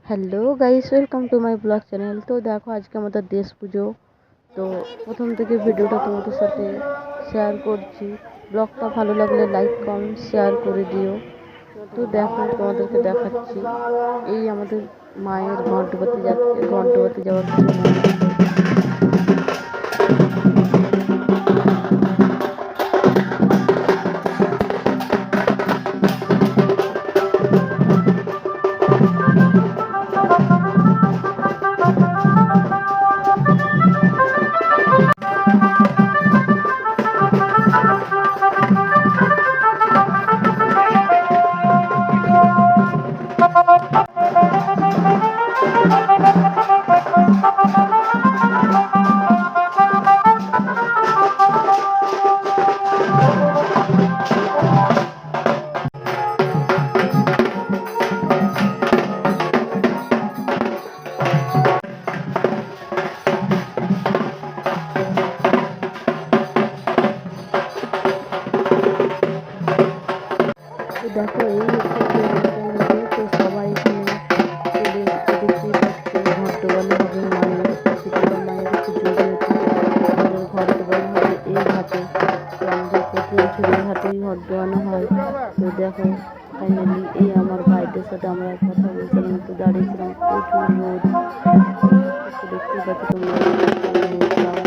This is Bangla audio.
Hello guys, welcome to my blog channel. তো দেখো, আজকে আমাদের দেশ পুজো। তো প্রথম থেকে ভিডিওটা তোমাদের সাথে শেয়ার করছি। ব্লগটা ভালো লাগলে লাইক কমেন্ট শেয়ার করে দিও। তো দেখো, তোমাদেরকে দেখাচ্ছি এই আমাদের মায়ের ঘট ডুবাতে যাচ্ছে, ঘট ডুবাতে যাওয়ার কিছু মন্দির। তো দেখো, এই তো সবাই এখানে দেখতেই পাচ্ছে ঘট ডোবানো হবে মায়ের, শীতলা মায়ের পুজো যেহেতু ঘট ডোবানো হবে এই ঘাটে। তো আমাদের প্রতি বছর এই ঘাটেই ঘট ডোবানো হয়। তো দেখো, ফাইনালি এই আমার ভাইদের সাথে আমরা কথা বলছিলাম, একটু দাঁড়িয়েছিলাম, প্রচুর রোদ। একটু দেখতেই পাচ্ছি তোমরা,